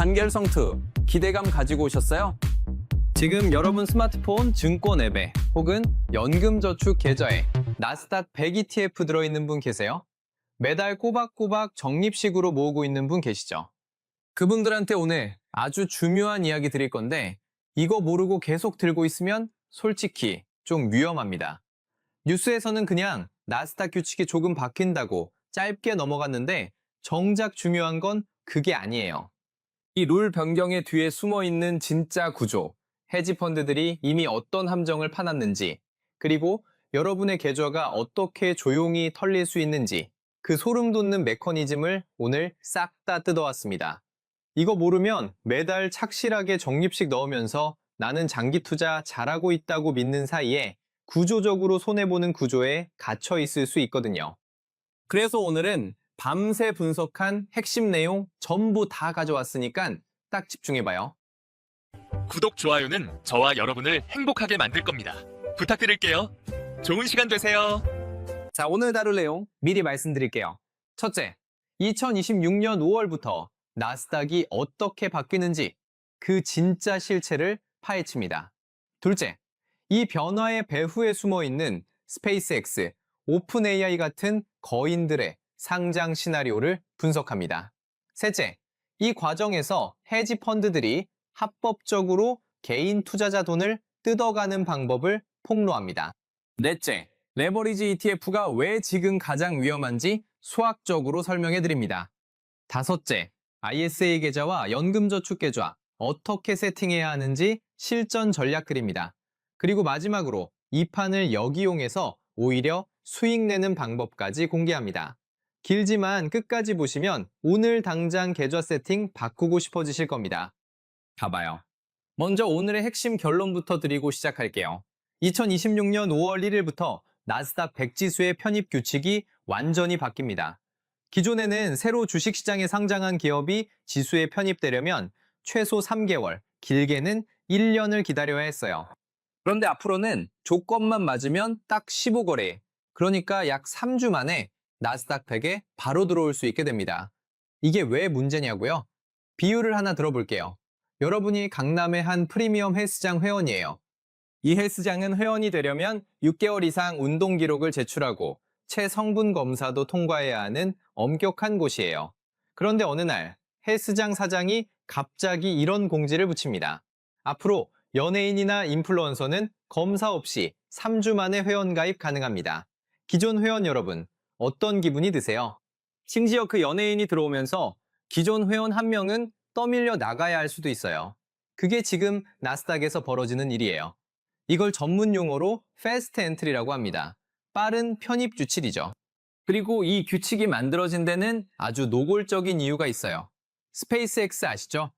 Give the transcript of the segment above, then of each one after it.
단결성 2, 기대감 가지고 오셨어요? 지금 여러분 스마트폰 증권 앱에 혹은 연금저축 계좌에 나스닥 100 ETF 들어있는 분 계세요? 매달 꼬박꼬박 적립식으로 모으고 있는 분 계시죠? 그분들한테 오늘 아주 중요한 이야기 드릴 건데 이거 모르고 계속 들고 있으면 솔직히 좀 위험합니다. 뉴스에서는 그냥 나스닥 규칙이 조금 바뀐다고 짧게 넘어갔는데 정작 중요한 건 그게 아니에요. 이 룰 변경의 뒤에 숨어있는 진짜 구조, 헤지펀드들이 이미 어떤 함정을 파놨는지, 그리고 여러분의 계좌가 어떻게 조용히 털릴 수 있는지 그 소름 돋는 메커니즘을 오늘 싹 다 뜯어왔습니다. 이거 모르면 매달 착실하게 적립식 넣으면서 나는 장기 투자 잘하고 있다고 믿는 사이에 구조적으로 손해보는 구조에 갇혀 있을 수 있거든요. 그래서 오늘은 밤새 분석한 핵심 내용 전부 다 가져왔으니까 딱 집중해봐요. 구독, 좋아요는 저와 여러분을 행복하게 만들 겁니다. 부탁드릴게요. 좋은 시간 되세요. 자, 오늘 다룰 내용 미리 말씀드릴게요. 첫째, 2026년 5월부터 나스닥이 어떻게 바뀌는지 그 진짜 실체를 파헤칩니다. 둘째, 이 변화의 배후에 숨어있는 스페이스X, 오픈 AI 같은 거인들의 상장 시나리오를 분석합니다. 셋째, 이 과정에서 헤지 펀드들이 합법적으로 개인 투자자 돈을 뜯어가는 방법을 폭로합니다. 넷째, 레버리지 ETF가 왜 지금 가장 위험한지 수학적으로 설명해 드립니다. 다섯째, ISA 계좌와 연금저축 계좌 어떻게 세팅해야 하는지 실전 전략 그립니다. 그리고 마지막으로 이 판을 역이용해서 오히려 수익 내는 방법까지 공개합니다. 길지만 끝까지 보시면 오늘 당장 계좌 세팅 바꾸고 싶어지실 겁니다. 가봐요. 먼저 오늘의 핵심 결론부터 드리고 시작할게요. 2026년 5월 1일부터 나스닥 100 지수의 편입 규칙이 완전히 바뀝니다. 기존에는 새로 주식시장에 상장한 기업이 지수에 편입되려면 최소 3개월, 길게는 1년을 기다려야 했어요. 그런데 앞으로는 조건만 맞으면 딱 15거래, 그러니까 약 3주 만에 나스닥 100에 바로 들어올 수 있게 됩니다. 이게 왜 문제냐고요? 비유를 하나 들어볼게요. 여러분이 강남의 한 프리미엄 헬스장 회원이에요. 이 헬스장은 회원이 되려면 6개월 이상 운동 기록을 제출하고 체성분 검사도 통과해야 하는 엄격한 곳이에요. 그런데 어느 날 헬스장 사장이 갑자기 이런 공지를 붙입니다. 앞으로 연예인이나 인플루언서는 검사 없이 3주 만에 회원 가입 가능합니다. 기존 회원 여러분, 어떤 기분이 드세요? 심지어 그 연예인이 들어오면서 기존 회원 한 명은 떠밀려 나가야 할 수도 있어요. 그게 지금 나스닥에서 벌어지는 일이에요. 이걸 전문 용어로 패스트 엔트리라고 합니다. 빠른 편입 규칙이죠. 그리고 이 규칙이 만들어진 데는 아주 노골적인 이유가 있어요. 스페이스X 아시죠?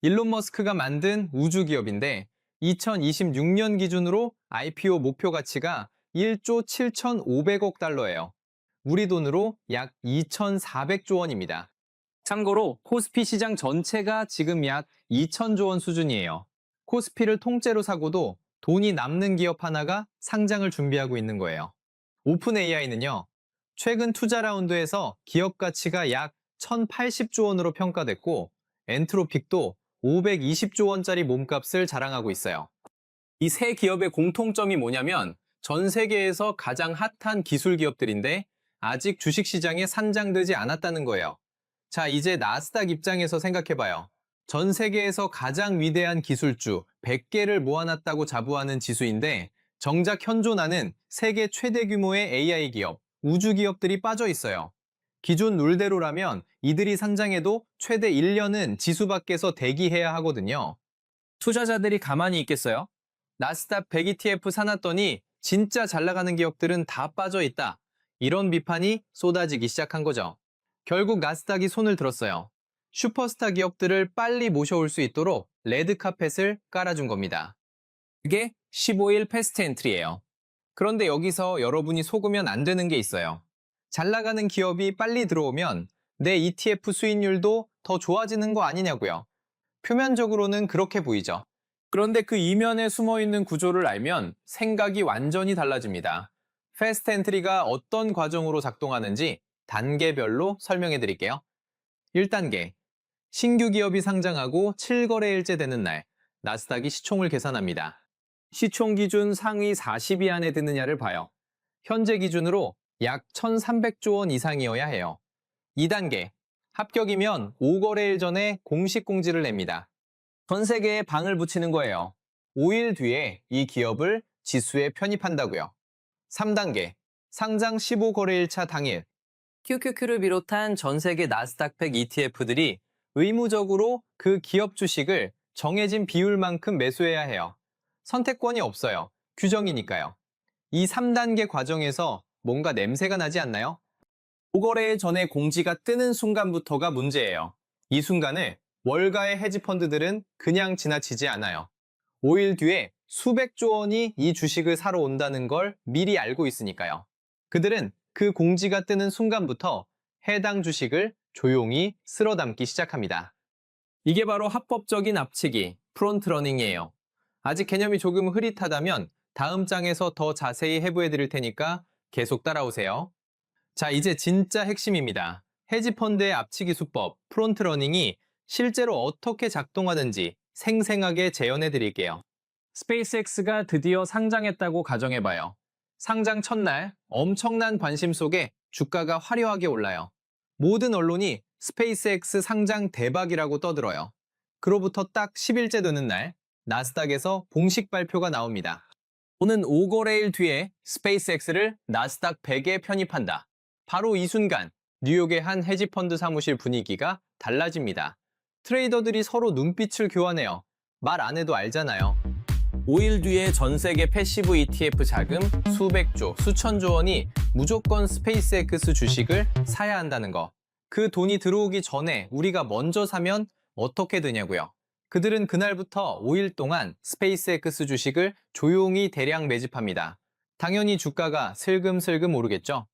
일론 머스크가 만든 우주 기업인데 2026년 기준으로 IPO 목표 가치가 1조 7,500억 달러예요. 우리 돈으로 약 2,400조 원입니다. 참고로 코스피 시장 전체가 지금 약 2,000조 원 수준이에요. 코스피를 통째로 사고도 돈이 남는 기업 하나가 상장을 준비하고 있는 거예요. 오픈 AI는요, 최근 투자 라운드에서 기업 가치가 약 1,080조 원으로 평가됐고, 엔트로픽도 520조 원짜리 몸값을 자랑하고 있어요. 이 세 기업의 공통점이 뭐냐면 전 세계에서 가장 핫한 기술 기업들인데 아직 주식시장에 산장되지 않았다는 거예요. 자, 이제 나스닥 입장에서 생각해봐요. 전 세계에서 가장 위대한 기술주 100개를 모아놨다고 자부하는 지수인데 정작 현존하는 세계 최대 규모의 AI 기업, 우주 기업들이 빠져 있어요. 기존 룰대로라면 이들이 상장해도 최대 1년은 지수 밖에서 대기해야 하거든요. 투자자들이 가만히 있겠어요? 나스닥 100 ETF 사놨더니 진짜 잘 나가는 기업들은 다 빠져 있다. 이런 비판이 쏟아지기 시작한 거죠. 결국 나스닥이 손을 들었어요. 슈퍼스타 기업들을 빨리 모셔올 수 있도록 레드카펫을 깔아준 겁니다. 그게 15일 패스트 엔트리예요. 그런데 여기서 여러분이 속으면 안 되는 게 있어요. 잘 나가는 기업이 빨리 들어오면 내 ETF 수익률도 더 좋아지는 거 아니냐고요. 표면적으로는 그렇게 보이죠. 그런데 그 이면에 숨어있는 구조를 알면 생각이 완전히 달라집니다. 패스트 엔트리가 어떤 과정으로 작동하는지 단계별로 설명해 드릴게요. 1단계, 신규 기업이 상장하고 7거래일째 되는 날, 나스닥이 시총을 계산합니다. 시총 기준 상위 40위 안에 드느냐를 봐요. 현재 기준으로 약 1,300조 원 이상이어야 해요. 2단계, 합격이면 5거래일 전에 공식 공지를 냅니다. 전 세계에 방을 붙이는 거예요. 5일 뒤에 이 기업을 지수에 편입한다고요. 3단계, 상장 15거래일차 당일, QQQ를 비롯한 전 세계 나스닥 100 ETF들이 의무적으로 그 기업 주식을 정해진 비율만큼 매수해야 해요. 선택권이 없어요. 규정이니까요. 이 3단계 과정에서 뭔가 냄새가 나지 않나요? 5거래일 전에 공지가 뜨는 순간부터가 문제예요. 이 순간을 월가의 헤지펀드들은 그냥 지나치지 않아요. 5일 뒤에 수백조 원이 이 주식을 사러 온다는 걸 미리 알고 있으니까요. 그들은 그 공지가 뜨는 순간부터 해당 주식을 조용히 쓸어 담기 시작합니다. 이게 바로 합법적인 앞치기, 프론트러닝이에요. 아직 개념이 조금 흐릿하다면 다음 장에서 더 자세히 해부해 드릴 테니까 계속 따라오세요. 자, 이제 진짜 핵심입니다. 헤지펀드의 앞치기 수법, 프론트러닝이 실제로 어떻게 작동하는지 생생하게 재현해 드릴게요. 스페이스X가 드디어 상장했다고 가정해봐요. 상장 첫날 엄청난 관심 속에 주가가 화려하게 올라요. 모든 언론이 스페이스X 상장 대박이라고 떠들어요. 그로부터 딱 10일째 되는 날, 나스닥에서 공식 발표가 나옵니다. 오는 5거래일 뒤에 스페이스X를 나스닥 100에 편입한다. 바로 이 순간 뉴욕의 한 헤지펀드 사무실 분위기가 달라집니다. 트레이더들이 서로 눈빛을 교환해요. 말 안 해도 알잖아요. 5일 뒤에 전 세계 패시브 ETF 자금 수백조, 수천조 원이 무조건 스페이스X 주식을 사야 한다는 거. 그 돈이 들어오기 전에 우리가 먼저 사면 어떻게 되냐고요. 그들은 그날부터 5일 동안 스페이스X 주식을 조용히 대량 매집합니다. 당연히 주가가 슬금슬금 오르겠죠.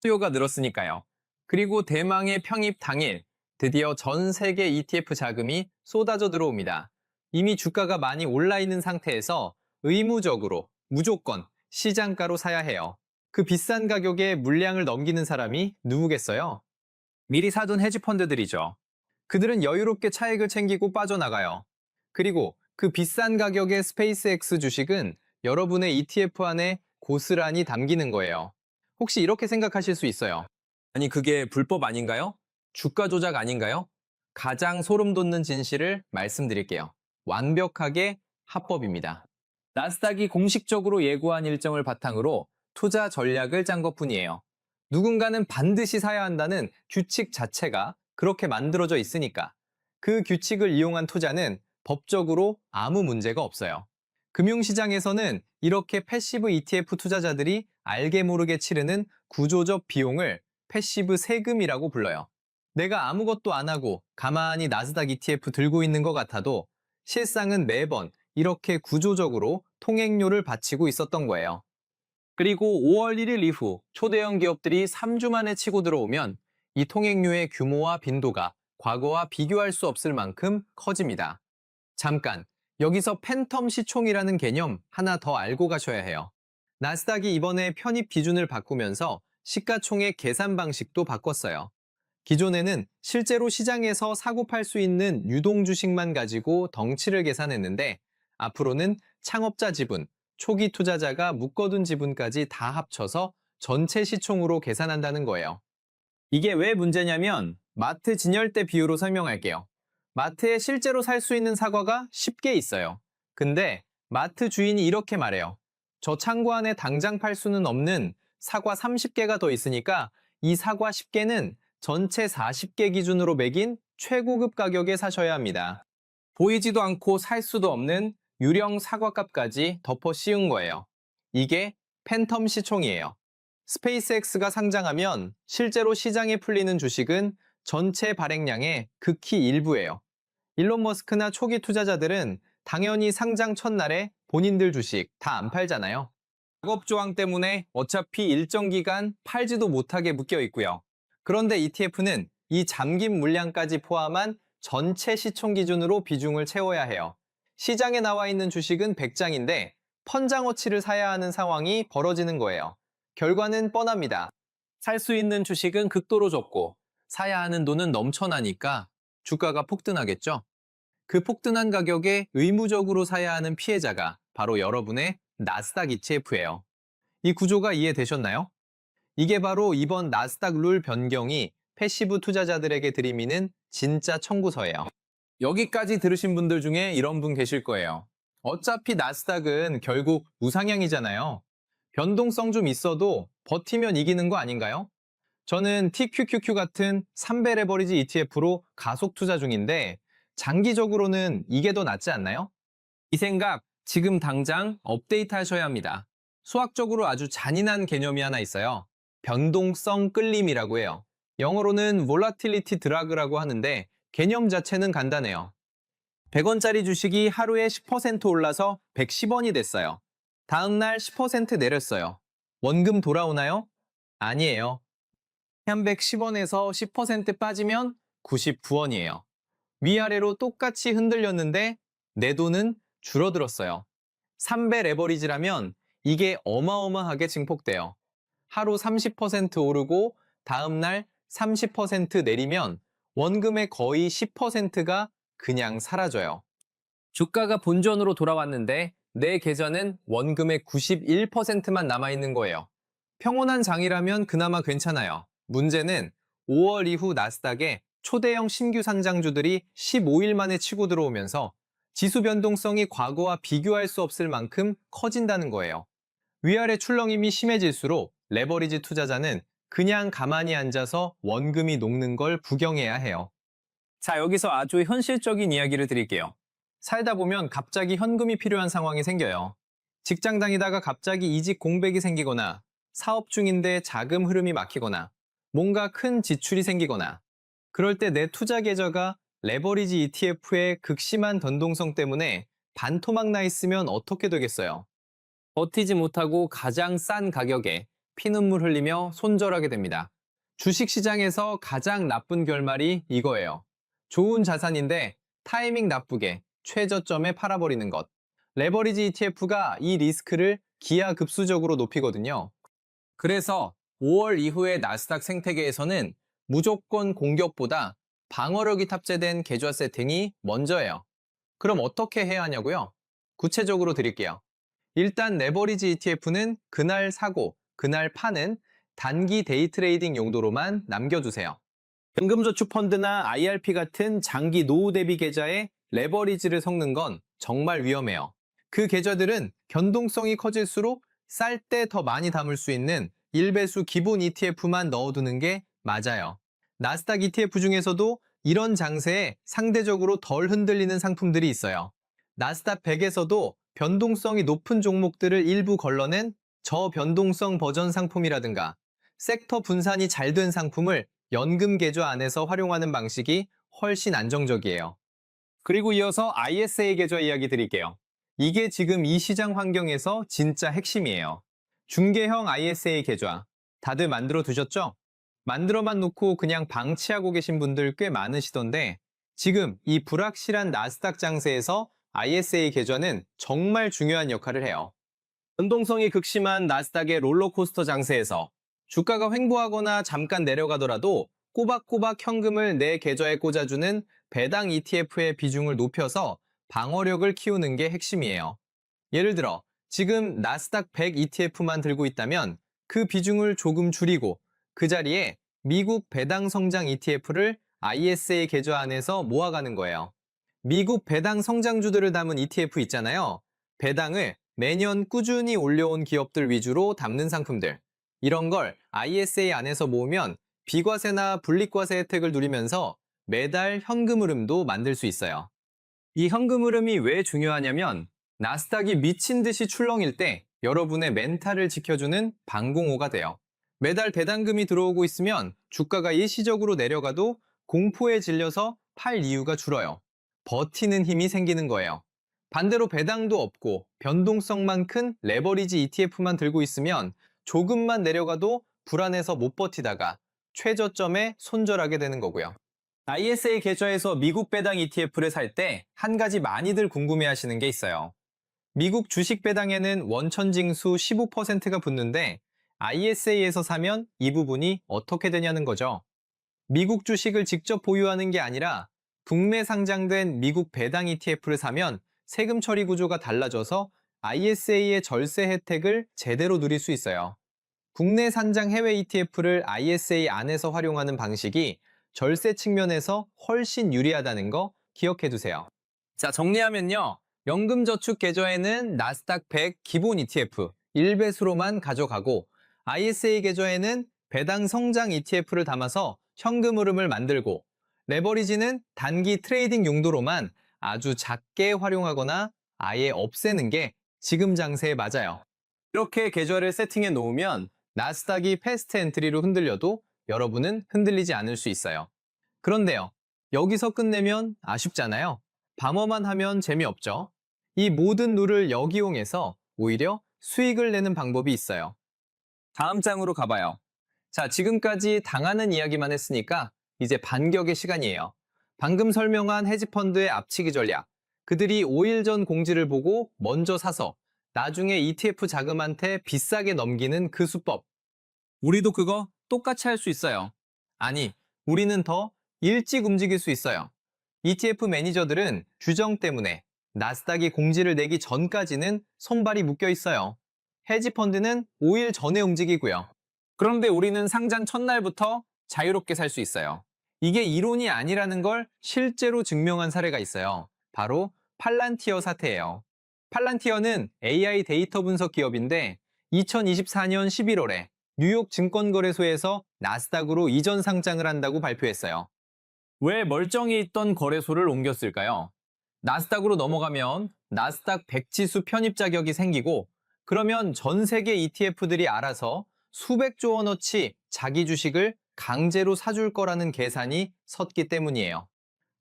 수요가 늘었으니까요. 그리고 대망의 편입 당일, 드디어 전 세계 ETF 자금이 쏟아져 들어옵니다. 이미 주가가 많이 올라 있는 상태에서 의무적으로, 무조건 시장가로 사야 해요. 그 비싼 가격에 물량을 넘기는 사람이 누구겠어요? 미리 사둔 헤지펀드들이죠. 그들은 여유롭게 차익을 챙기고 빠져나가요. 그리고 그 비싼 가격의 스페이스X 주식은 여러분의 ETF 안에 고스란히 담기는 거예요. 혹시 이렇게 생각하실 수 있어요. 아니, 그게 불법 아닌가요? 주가 조작 아닌가요? 가장 소름 돋는 진실을 말씀드릴게요. 완벽하게 합법입니다. 나스닥이 공식적으로 예고한 일정을 바탕으로 투자 전략을 짠 것뿐이에요. 누군가는 반드시 사야 한다는 규칙 자체가 그렇게 만들어져 있으니까 그 규칙을 이용한 투자는 법적으로 아무 문제가 없어요. 금융시장에서는 이렇게 패시브 ETF 투자자들이 알게 모르게 치르는 구조적 비용을 패시브 세금이라고 불러요. 내가 아무것도 안 하고 가만히 나스닥 ETF 들고 있는 것 같아도 실상은 매번 이렇게 구조적으로 통행료를 바치고 있었던 거예요. 그리고 5월 1일 이후 초대형 기업들이 3주 만에 치고 들어오면 이 통행료의 규모와 빈도가 과거와 비교할 수 없을 만큼 커집니다. 잠깐, 여기서 팬텀 시총이라는 개념 하나 더 알고 가셔야 해요. 나스닥이 이번에 편입 기준을 바꾸면서 시가총액 계산 방식도 바꿨어요. 기존에는 실제로 시장에서 사고 팔 수 있는 유동 주식만 가지고 덩치를 계산했는데 앞으로는 창업자 지분, 초기 투자자가 묶어둔 지분까지 다 합쳐서 전체 시총으로 계산한다는 거예요. 이게 왜 문제냐면 마트 진열대 비유로 설명할게요. 마트에 실제로 살 수 있는 사과가 10개 있어요. 근데 마트 주인이 이렇게 말해요. 저 창고 안에 당장 팔 수는 없는 사과 30개가 더 있으니까 이 사과 10개는 전체 40개 기준으로 매긴 최고급 가격에 사셔야 합니다. 보이지도 않고 살 수도 없는 유령 사과값까지 덮어 씌운 거예요. 이게 팬텀 시총이에요. 스페이스X가 상장하면 실제로 시장에 풀리는 주식은 전체 발행량의 극히 일부예요. 일론 머스크나 초기 투자자들은 당연히 상장 첫날에 본인들 주식 다 안 팔잖아요. 작업 조항 때문에 어차피 일정 기간 팔지도 못하게 묶여 있고요. 그런데 ETF는 이 잠긴 물량까지 포함한 전체 시총 기준으로 비중을 채워야 해요. 시장에 나와 있는 주식은 100장인데 펀장어치를 사야 하는 상황이 벌어지는 거예요. 결과는 뻔합니다. 살 수 있는 주식은 극도로 적고 사야 하는 돈은 넘쳐나니까 주가가 폭등하겠죠? 그 폭등한 가격에 의무적으로 사야 하는 피해자가 바로 여러분의 나스닥 ETF예요. 이 구조가 이해되셨나요? 이게 바로 이번 나스닥 룰 변경이 패시브 투자자들에게 들이미는 진짜 청구서예요. 여기까지 들으신 분들 중에 이런 분 계실 거예요. 어차피 나스닥은 결국 우상향이잖아요. 변동성 좀 있어도 버티면 이기는 거 아닌가요? 저는 TQQQ 같은 3배 레버리지 ETF로 가속 투자 중인데 장기적으로는 이게 더 낫지 않나요? 이 생각 지금 당장 업데이트 하셔야 합니다. 수학적으로 아주 잔인한 개념이 하나 있어요. 변동성 끌림이라고 해요. 영어로는 volatility drag라고 하는데 개념 자체는 간단해요. 100원짜리 주식이 하루에 10% 올라서 110원이 됐어요. 다음 날 10% 내렸어요. 원금 돌아오나요? 아니에요. 한 110원에서 10% 빠지면 99원이에요. 위아래로 똑같이 흔들렸는데 내 돈은 줄어들었어요. 3배 레버리지라면 이게 어마어마하게 증폭돼요. 하루 30% 오르고 다음날 30% 내리면 원금의 거의 10%가 그냥 사라져요. 주가가 본전으로 돌아왔는데 내 계좌는 원금의 91%만 남아있는 거예요. 평온한 장이라면 그나마 괜찮아요. 문제는 5월 이후 나스닥에 초대형 신규 상장주들이 15일 만에 치고 들어오면서 지수 변동성이 과거와 비교할 수 없을 만큼 커진다는 거예요. 위아래 출렁임이 심해질수록 레버리지 투자자는 그냥 가만히 앉아서 원금이 녹는 걸 구경해야 해요. 자, 여기서 아주 현실적인 이야기를 드릴게요. 살다 보면 갑자기 현금이 필요한 상황이 생겨요. 직장 다니다가 갑자기 이직 공백이 생기거나 사업 중인데 자금 흐름이 막히거나 뭔가 큰 지출이 생기거나 그럴 때 내 투자 계좌가 레버리지 ETF의 극심한 변동성 때문에 반토막 나 있으면 어떻게 되겠어요? 버티지 못하고 가장 싼 가격에 피눈물 흘리며 손절하게 됩니다. 주식시장에서 가장 나쁜 결말이 이거예요. 좋은 자산인데 타이밍 나쁘게 최저점에 팔아버리는 것. 레버리지 ETF가 이 리스크를 기하급수적으로 높이거든요. 그래서 5월 이후의 나스닥 생태계에서는 무조건 공격보다 방어력이 탑재된 계좌 세팅이 먼저예요. 그럼 어떻게 해야 하냐고요? 구체적으로 드릴게요. 일단 레버리지 ETF는 그날 사고 그날 파는 단기 데이 트레이딩 용도로만 남겨주세요. 연금저축 펀드나 IRP 같은 장기 노후 대비 계좌에 레버리지를 섞는 건 정말 위험해요. 그 계좌들은 변동성이 커질수록 쌀 때 더 많이 담을 수 있는 일배수 기본 ETF만 넣어두는 게 맞아요. 나스닥 ETF 중에서도 이런 장세에 상대적으로 덜 흔들리는 상품들이 있어요. 나스닥 100에서도 변동성이 높은 종목들을 일부 걸러낸 저변동성 버전 상품이라든가 섹터 분산이 잘 된 상품을 연금 계좌 안에서 활용하는 방식이 훨씬 안정적이에요. 그리고 이어서 ISA 계좌 이야기 드릴게요. 이게 지금 이 시장 환경에서 진짜 핵심이에요. 중개형 ISA 계좌 다들 만들어 두셨죠? 만들어만 놓고 그냥 방치하고 계신 분들 꽤 많으시던데 지금 이 불확실한 나스닥 장세에서 ISA 계좌는 정말 중요한 역할을 해요. 변동성이 극심한 나스닥의 롤러코스터 장세에서 주가가 횡보하거나 잠깐 내려가더라도 꼬박꼬박 현금을 내 계좌에 꽂아주는 배당 ETF의 비중을 높여서 방어력을 키우는 게 핵심이에요. 예를 들어 지금 나스닥 100 ETF만 들고 있다면 그 비중을 조금 줄이고 그 자리에 미국 배당 성장 ETF를 ISA 계좌 안에서 모아가는 거예요. 미국 배당 성장주들을 담은 ETF 있잖아요. 배당을 매년 꾸준히 올려온 기업들 위주로 담는 상품들. 이런 걸 ISA 안에서 모으면 비과세나 분리과세 혜택을 누리면서 매달 현금 흐름도 만들 수 있어요. 이 현금 흐름이 왜 중요하냐면 나스닥이 미친 듯이 출렁일 때 여러분의 멘탈을 지켜주는 방공호가 돼요. 매달 배당금이 들어오고 있으면 주가가 일시적으로 내려가도 공포에 질려서 팔 이유가 줄어요. 버티는 힘이 생기는 거예요. 반대로 배당도 없고 변동성만 큰 레버리지 ETF만 들고 있으면 조금만 내려가도 불안해서 못 버티다가 최저점에 손절하게 되는 거고요. ISA 계좌에서 미국 배당 ETF를 살 때 한 가지 많이들 궁금해하시는 게 있어요. 미국 주식 배당에는 원천징수 15%가 붙는데 ISA에서 사면 이 부분이 어떻게 되냐는 거죠. 미국 주식을 직접 보유하는 게 아니라 국내 상장된 미국 배당 ETF를 사면 세금 처리 구조가 달라져서 ISA의 절세 혜택을 제대로 누릴 수 있어요. 국내 산장 해외 ETF를 ISA 안에서 활용하는 방식이 절세 측면에서 훨씬 유리하다는 거 기억해 두세요. 자, 정리하면요. 연금저축 계좌에는 나스닥 100 기본 ETF 1배수로만 가져가고 ISA 계좌에는 배당 성장 ETF를 담아서 현금 흐름을 만들고 레버리지는 단기 트레이딩 용도로만 아주 작게 활용하거나 아예 없애는 게 지금 장세에 맞아요. 이렇게 계좌를 세팅해 놓으면 나스닥이 패스트 엔트리로 흔들려도 여러분은 흔들리지 않을 수 있어요. 그런데요, 여기서 끝내면 아쉽잖아요. 방어만 하면 재미없죠. 이 모든 룰을 역이용해서 오히려 수익을 내는 방법이 있어요. 다음 장으로 가봐요. 자, 지금까지 당하는 이야기만 했으니까 이제 반격의 시간이에요. 방금 설명한 헤지펀드의 앞치기 전략. 그들이 5일 전 공지를 보고 먼저 사서 나중에 ETF 자금한테 비싸게 넘기는 그 수법. 우리도 그거 똑같이 할 수 있어요. 아니, 우리는 더 일찍 움직일 수 있어요. ETF 매니저들은 규정 때문에 나스닥이 공지를 내기 전까지는 손발이 묶여 있어요. 헤지펀드는 5일 전에 움직이고요. 그런데 우리는 상장 첫날부터 자유롭게 살 수 있어요. 이게 이론이 아니라는 걸 실제로 증명한 사례가 있어요. 바로 팔란티어 사태예요. 팔란티어는 AI 데이터 분석 기업인데 2024년 11월에 뉴욕 증권거래소에서 나스닥으로 이전 상장을 한다고 발표했어요. 왜 멀쩡히 있던 거래소를 옮겼을까요? 나스닥으로 넘어가면 나스닥 100지수 편입 자격이 생기고 그러면 전 세계 ETF들이 알아서 수백조 원어치 자기 주식을 강제로 사줄 거라는 계산이 섰기 때문이에요.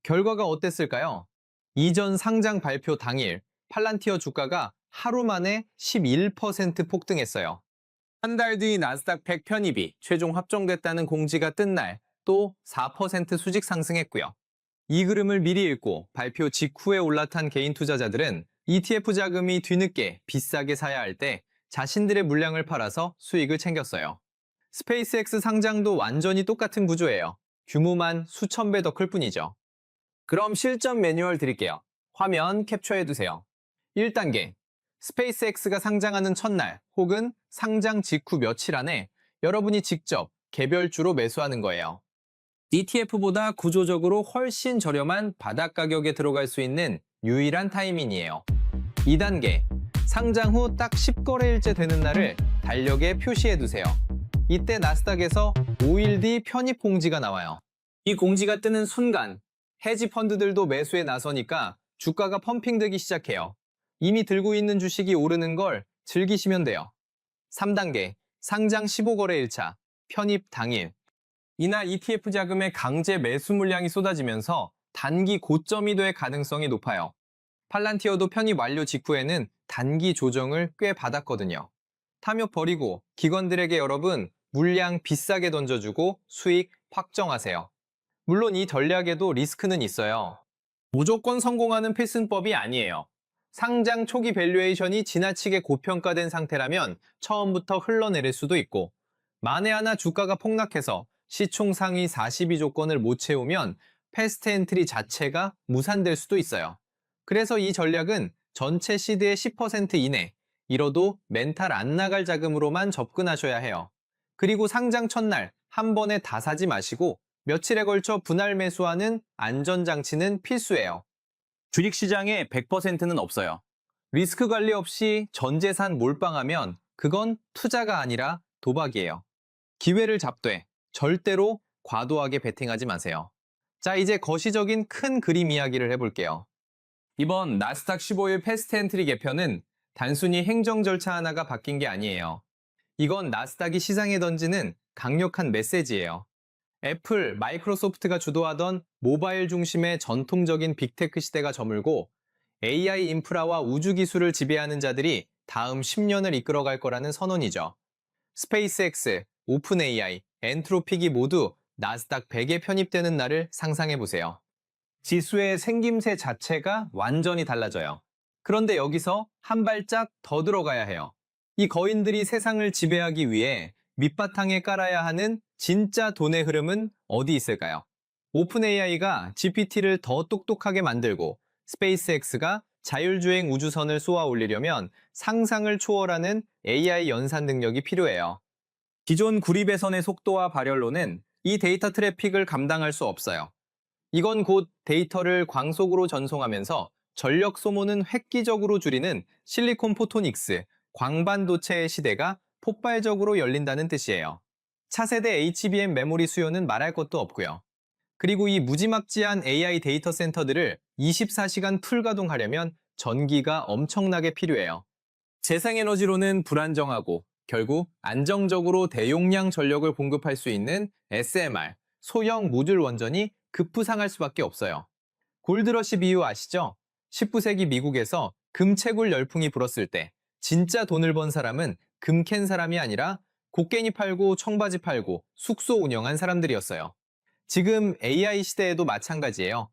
결과가 어땠을까요? 이전 상장 발표 당일 팔란티어 주가가 하루 만에 11% 폭등했어요. 한 달 뒤 나스닥 100 편입이 최종 확정됐다는 공지가 뜬 날 또 4% 수직 상승했고요. 이 그림을 미리 읽고 발표 직후에 올라탄 개인 투자자들은 ETF 자금이 뒤늦게 비싸게 사야 할 때 자신들의 물량을 팔아서 수익을 챙겼어요. 스페이스X 상장도 완전히 똑같은 구조예요. 규모만 수천 배 더 클 뿐이죠. 그럼 실전 매뉴얼 드릴게요. 화면 캡처해두세요. 1단계, 스페이스X가 상장하는 첫날 혹은 상장 직후 며칠 안에 여러분이 직접 개별주로 매수하는 거예요. ETF보다 구조적으로 훨씬 저렴한 바닥 가격에 들어갈 수 있는 유일한 타이밍이에요. 2단계, 상장 후 딱 10거래일째 되는 날을 달력에 표시해두세요. 이때 나스닥에서 5일 뒤 편입 공지가 나와요. 이 공지가 뜨는 순간 헤지 펀드들도 매수에 나서니까 주가가 펌핑되기 시작해요. 이미 들고 있는 주식이 오르는 걸 즐기시면 돼요. 3단계, 상장 15거래일차, 편입 당일. 이날 ETF 자금의 강제 매수 물량이 쏟아지면서 단기 고점이 될 가능성이 높아요. 팔란티어도 편입 완료 직후에는 단기 조정을 꽤 받았거든요. 탐욕 버리고 기관들에게 여러분 물량 비싸게 던져주고 수익 확정하세요. 물론 이 전략에도 리스크는 있어요. 무조건 성공하는 필승법이 아니에요. 상장 초기 밸류에이션이 지나치게 고평가된 상태라면 처음부터 흘러내릴 수도 있고 만에 하나 주가가 폭락해서 시총 상위 42조건을 못 채우면 패스트 엔트리 자체가 무산될 수도 있어요. 그래서 이 전략은 전체 시드의 10% 이내, 이뤄도 멘탈 안 나갈 자금으로만 접근하셔야 해요. 그리고 상장 첫날 한 번에 다 사지 마시고 며칠에 걸쳐 분할 매수하는 안전장치는 필수예요. 주식시장에 100%는 없어요. 리스크 관리 없이 전 재산 몰빵하면 그건 투자가 아니라 도박이에요. 기회를 잡되 절대로 과도하게 베팅하지 마세요. 자, 이제 거시적인 큰 그림 이야기를 해볼게요. 이번 나스닥 15일 패스트 엔트리 개편은 단순히 행정 절차 하나가 바뀐 게 아니에요. 이건 나스닥이 시장에 던지는 강력한 메시지예요. 애플, 마이크로소프트가 주도하던 모바일 중심의 전통적인 빅테크 시대가 저물고 AI 인프라와 우주 기술을 지배하는 자들이 다음 10년을 이끌어갈 거라는 선언이죠. 스페이스X, 오픈 AI, 엔트로픽이 모두 나스닥 100에 편입되는 날을 상상해보세요. 지수의 생김새 자체가 완전히 달라져요. 그런데 여기서 한 발짝 더 들어가야 해요. 이 거인들이 세상을 지배하기 위해 밑바탕에 깔아야 하는 진짜 돈의 흐름은 어디 있을까요? 오픈 AI가 GPT를 더 똑똑하게 만들고 스페이스X가 자율주행 우주선을 쏘아 올리려면 상상을 초월하는 AI 연산 능력이 필요해요. 기존 구리배선의 속도와 발열로는 이 데이터 트래픽을 감당할 수 없어요. 이건 곧 데이터를 광속으로 전송하면서 전력 소모는 획기적으로 줄이는 실리콘 포토닉스, 광반도체의 시대가 폭발적으로 열린다는 뜻이에요. 차세대 HBM 메모리 수요는 말할 것도 없고요. 그리고 이 무지막지한 AI 데이터 센터들을 24시간 풀 가동하려면 전기가 엄청나게 필요해요. 재생에너지로는 불안정하고 결국 안정적으로 대용량 전력을 공급할 수 있는 SMR, 소형 모듈 원전이 급부상할 수밖에 없어요. 골드러시 비유 아시죠? 19세기 미국에서 금채굴 열풍이 불었을 때 진짜 돈을 번 사람은 금 캔 사람이 아니라 곡괭이 팔고 청바지 팔고 숙소 운영한 사람들이었어요. 지금 AI 시대에도 마찬가지예요.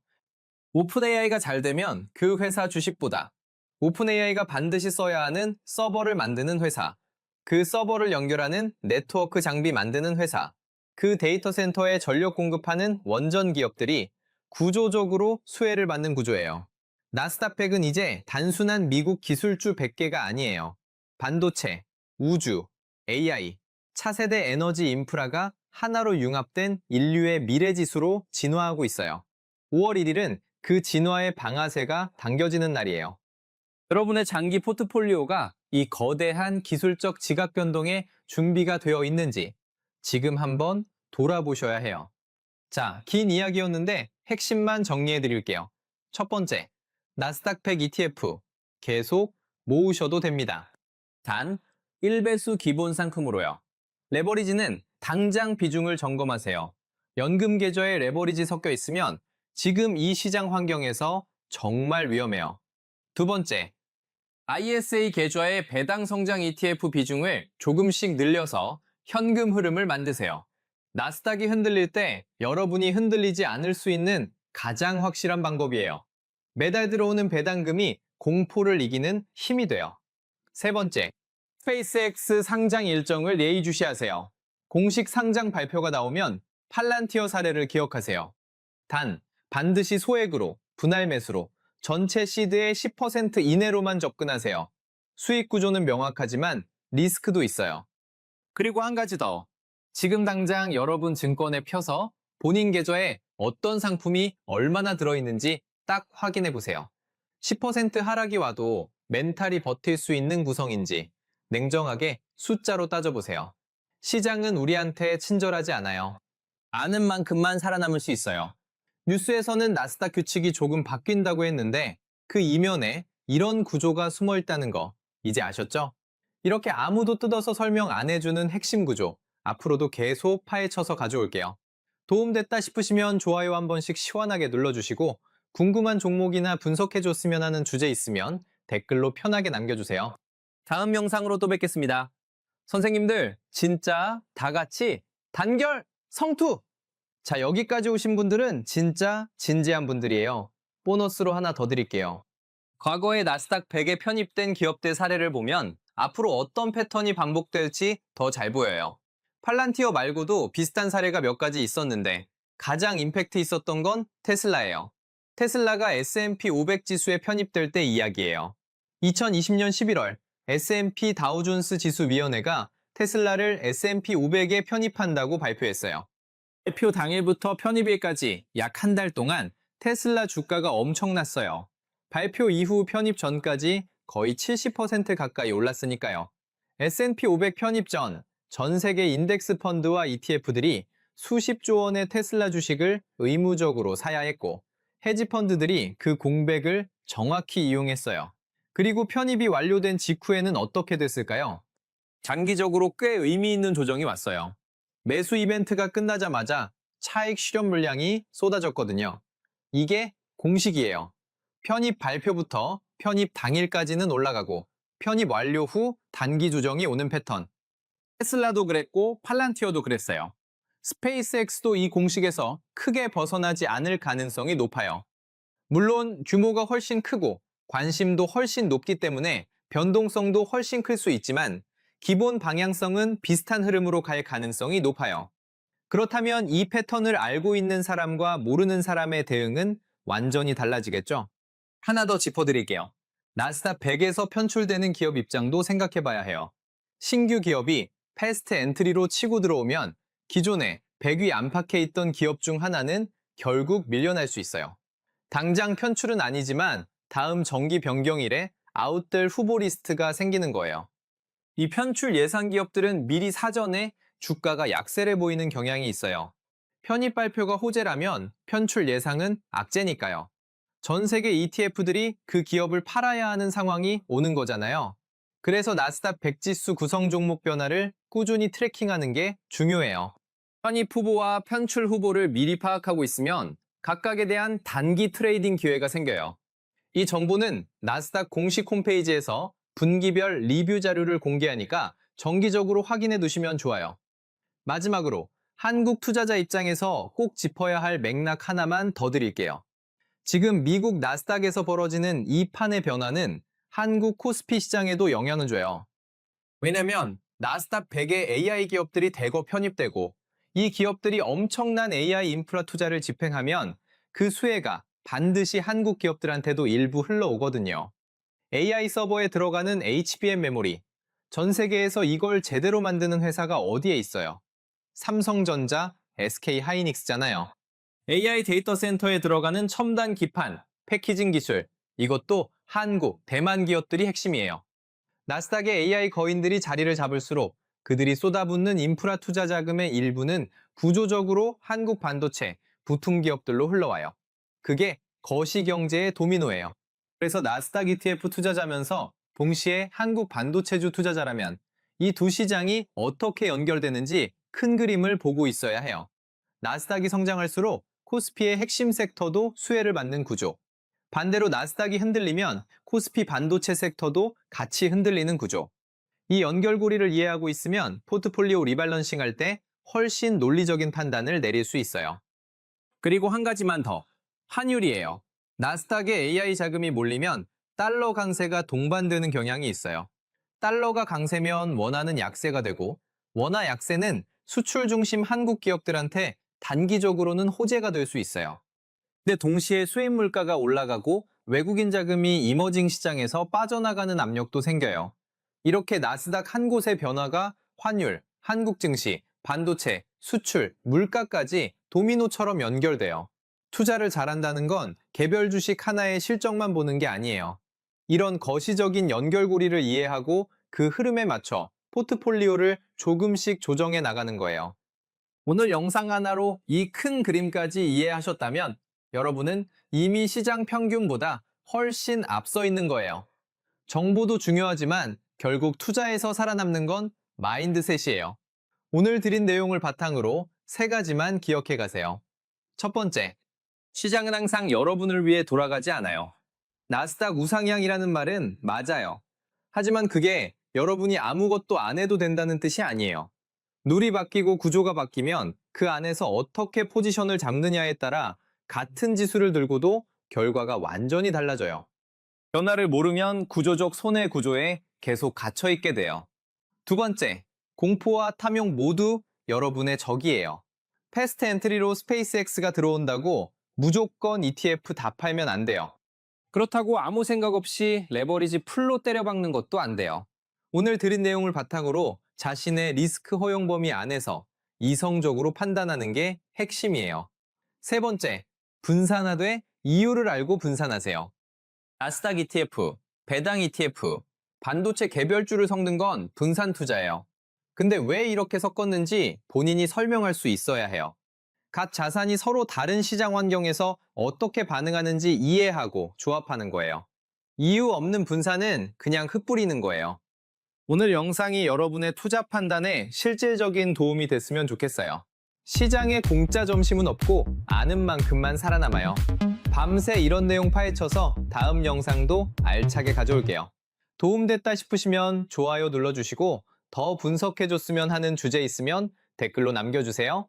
오픈 AI가 잘 되면 그 회사 주식보다 오픈 AI가 반드시 써야 하는 서버를 만드는 회사, 그 서버를 연결하는 네트워크 장비 만드는 회사, 그 데이터 센터에 전력 공급하는 원전 기업들이 구조적으로 수혜를 받는 구조예요. 나스닥 100은 이제 단순한 미국 기술주 100개가 아니에요. 반도체, 우주, AI, 차세대 에너지 인프라가 하나로 융합된 인류의 미래 지수로 진화하고 있어요. 5월 1일은 그 진화의 방아쇠가 당겨지는 날이에요. 여러분의 장기 포트폴리오가 이 거대한 기술적 지각 변동에 준비가 되어 있는지 지금 한번 돌아보셔야 해요. 자, 긴 이야기였는데 핵심만 정리해 드릴게요. 첫 번째, 나스닥 100 ETF 계속 모으셔도 됩니다. 단 1배수 기본 상품으로요. 레버리지는 당장 비중을 점검하세요. 연금 계좌에 레버리지 섞여 있으면 지금 이 시장 환경에서 정말 위험해요. 두 번째, ISA 계좌의 배당 성장 ETF 비중을 조금씩 늘려서 현금 흐름을 만드세요. 나스닥이 흔들릴 때 여러분이 흔들리지 않을 수 있는 가장 확실한 방법이에요. 매달 들어오는 배당금이 공포를 이기는 힘이 돼요. 세 번째, 스페이스X 상장 일정을 예의주시하세요. 공식 상장 발표가 나오면 팔란티어 사례를 기억하세요. 단, 반드시 소액으로, 분할 매수로, 전체 시드의 10% 이내로만 접근하세요. 수익 구조는 명확하지만 리스크도 있어요. 그리고 한 가지 더. 지금 당장 여러분 증권에 펴서 본인 계좌에 어떤 상품이 얼마나 들어있는지 딱 확인해 보세요. 10% 하락이 와도 멘탈이 버틸 수 있는 구성인지 냉정하게 숫자로 따져보세요. 시장은 우리한테 친절하지 않아요. 아는 만큼만 살아남을 수 있어요. 뉴스에서는 나스닥 규칙이 조금 바뀐다고 했는데 그 이면에 이런 구조가 숨어 있다는 거 이제 아셨죠? 이렇게 아무도 뜯어서 설명 안 해주는 핵심 구조 앞으로도 계속 파헤쳐서 가져올게요. 도움됐다 싶으시면 좋아요 한 번씩 시원하게 눌러주시고 궁금한 종목이나 분석해줬으면 하는 주제 있으면 댓글로 편하게 남겨주세요. 다음 영상으로 또 뵙겠습니다. 선생님들 진짜 다 같이 단결 성투! 자, 여기까지 오신 분들은 진짜 진지한 분들이에요. 보너스로 하나 더 드릴게요. 과거에 나스닥 100에 편입된 기업들 사례를 보면 앞으로 어떤 패턴이 반복될지 더 잘 보여요. 팔란티어 말고도 비슷한 사례가 몇 가지 있었는데 가장 임팩트 있었던 건 테슬라예요. 테슬라가 S&P 500 지수에 편입될 때 이야기예요. 2020년 11월 S&P 다우존스 지수위원회가 테슬라를 S&P 500에 편입한다고 발표했어요. 발표 당일부터 편입일까지 약 한 달 동안 테슬라 주가가 엄청났어요. 발표 이후 편입 전까지 거의 70% 가까이 올랐으니까요. S&P 500 편입 전 세계 인덱스 펀드와 ETF들이 수십조 원의 테슬라 주식을 의무적으로 사야 했고 헤지 펀드들이 그 공백을 정확히 이용했어요. 그리고 편입이 완료된 직후에는 어떻게 됐을까요? 장기적으로 꽤 의미 있는 조정이 왔어요. 매수 이벤트가 끝나자마자 차익 실현 물량이 쏟아졌거든요. 이게 공식이에요. 편입 발표부터 편입 당일까지는 올라가고 편입 완료 후 단기 조정이 오는 패턴. 테슬라도 그랬고 팔란티어도 그랬어요. 스페이스X도 이 공식에서 크게 벗어나지 않을 가능성이 높아요. 물론 규모가 훨씬 크고 관심도 훨씬 높기 때문에 변동성도 훨씬 클 수 있지만 기본 방향성은 비슷한 흐름으로 갈 가능성이 높아요. 그렇다면 이 패턴을 알고 있는 사람과 모르는 사람의 대응은 완전히 달라지겠죠? 하나 더 짚어드릴게요. 나스닥 100에서 편출되는 기업 입장도 생각해 봐야 해요. 신규 기업이 패스트 엔트리로 치고 들어오면 기존에 100위 안팎에 있던 기업 중 하나는 결국 밀려날 수 있어요. 당장 편출은 아니지만 다음 정기 변경일에 아웃될 후보 리스트가 생기는 거예요. 이 편출 예상 기업들은 미리 사전에 주가가 약세를 보이는 경향이 있어요. 편입 발표가 호재라면 편출 예상은 악재니까요. 전 세계 ETF들이 그 기업을 팔아야 하는 상황이 오는 거잖아요. 그래서 나스닥 100 지수 구성 종목 변화를 꾸준히 트래킹하는 게 중요해요. 편입 후보와 편출 후보를 미리 파악하고 있으면 각각에 대한 단기 트레이딩 기회가 생겨요. 이 정보는 나스닥 공식 홈페이지에서 분기별 리뷰 자료를 공개하니까 정기적으로 확인해 두시면 좋아요. 마지막으로 한국 투자자 입장에서 꼭 짚어야 할 맥락 하나만 더 드릴게요. 지금 미국 나스닥에서 벌어지는 이 판의 변화는 한국 코스피 시장에도 영향을 줘요. 왜냐면 나스닥 100의 AI 기업들이 대거 편입되고 이 기업들이 엄청난 AI 인프라 투자를 집행하면 그 수혜가 반드시 한국 기업들한테도 일부 흘러오거든요. AI 서버에 들어가는 HBM 메모리, 전 세계에서 이걸 제대로 만드는 회사가 어디에 있어요? 삼성전자, SK 하이닉스잖아요. AI 데이터 센터에 들어가는 첨단 기판, 패키징 기술, 이것도 한국, 대만 기업들이 핵심이에요. 나스닥의 AI 거인들이 자리를 잡을수록 그들이 쏟아붓는 인프라 투자 자금의 일부는 구조적으로 한국 반도체, 부품 기업들로 흘러와요. 그게 거시경제의 도미노예요. 그래서 나스닥 ETF 투자자면서 동시에 한국 반도체주 투자자라면 이 두 시장이 어떻게 연결되는지 큰 그림을 보고 있어야 해요. 나스닥이 성장할수록 코스피의 핵심 섹터도 수혜를 받는 구조. 반대로 나스닥이 흔들리면 코스피 반도체 섹터도 같이 흔들리는 구조. 이 연결고리를 이해하고 있으면 포트폴리오 리밸런싱 할 때 훨씬 논리적인 판단을 내릴 수 있어요. 그리고 한 가지만 더. 환율이에요. 나스닥에 AI 자금이 몰리면 달러 강세가 동반되는 경향이 있어요. 달러가 강세면 원화는 약세가 되고 원화 약세는 수출 중심 한국 기업들한테 단기적으로는 호재가 될 수 있어요. 근데 동시에 수입 물가가 올라가고 외국인 자금이 이머징 시장에서 빠져나가는 압력도 생겨요. 이렇게 나스닥 한 곳의 변화가 환율, 한국 증시, 반도체, 수출, 물가까지 도미노처럼 연결돼요. 투자를 잘한다는 건 개별 주식 하나의 실적만 보는 게 아니에요. 이런 거시적인 연결고리를 이해하고 그 흐름에 맞춰 포트폴리오를 조금씩 조정해 나가는 거예요. 오늘 영상 하나로 이 큰 그림까지 이해하셨다면 여러분은 이미 시장 평균보다 훨씬 앞서 있는 거예요. 정보도 중요하지만 결국 투자에서 살아남는 건 마인드셋이에요. 오늘 드린 내용을 바탕으로 세 가지만 기억해 가세요. 첫 번째, 시장은 항상 여러분을 위해 돌아가지 않아요. 나스닥 우상향이라는 말은 맞아요. 하지만 그게 여러분이 아무것도 안 해도 된다는 뜻이 아니에요. 룰이 바뀌고 구조가 바뀌면 그 안에서 어떻게 포지션을 잡느냐에 따라 같은 지수를 들고도 결과가 완전히 달라져요. 변화를 모르면 구조적 손해 구조에 계속 갇혀 있게 돼요. 두 번째, 공포와 탐욕 모두 여러분의 적이에요. 패스트 엔트리로 스페이스X가 들어온다고 무조건 ETF 다 팔면 안 돼요. 그렇다고 아무 생각 없이 레버리지 풀로 때려박는 것도 안 돼요. 오늘 드린 내용을 바탕으로 자신의 리스크 허용 범위 안에서 이성적으로 판단하는 게 핵심이에요. 세 번째, 분산하되 이유를 알고 분산하세요. 나스닥 ETF, 배당 ETF, 반도체 개별주를 섞는 건 분산 투자예요. 근데 왜 이렇게 섞었는지 본인이 설명할 수 있어야 해요. 각 자산이 서로 다른 시장 환경에서 어떻게 반응하는지 이해하고 조합하는 거예요. 이유 없는 분산은 그냥 흩뿌리는 거예요. 오늘 영상이 여러분의 투자 판단에 실질적인 도움이 됐으면 좋겠어요. 시장에 공짜 점심은 없고 아는 만큼만 살아남아요. 밤새 이런 내용 파헤쳐서 다음 영상도 알차게 가져올게요. 도움됐다 싶으시면 좋아요 눌러주시고 더 분석해줬으면 하는 주제 있으면 댓글로 남겨주세요.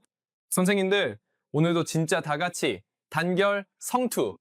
선생님들, 오늘도 진짜 다 같이 단결 성투!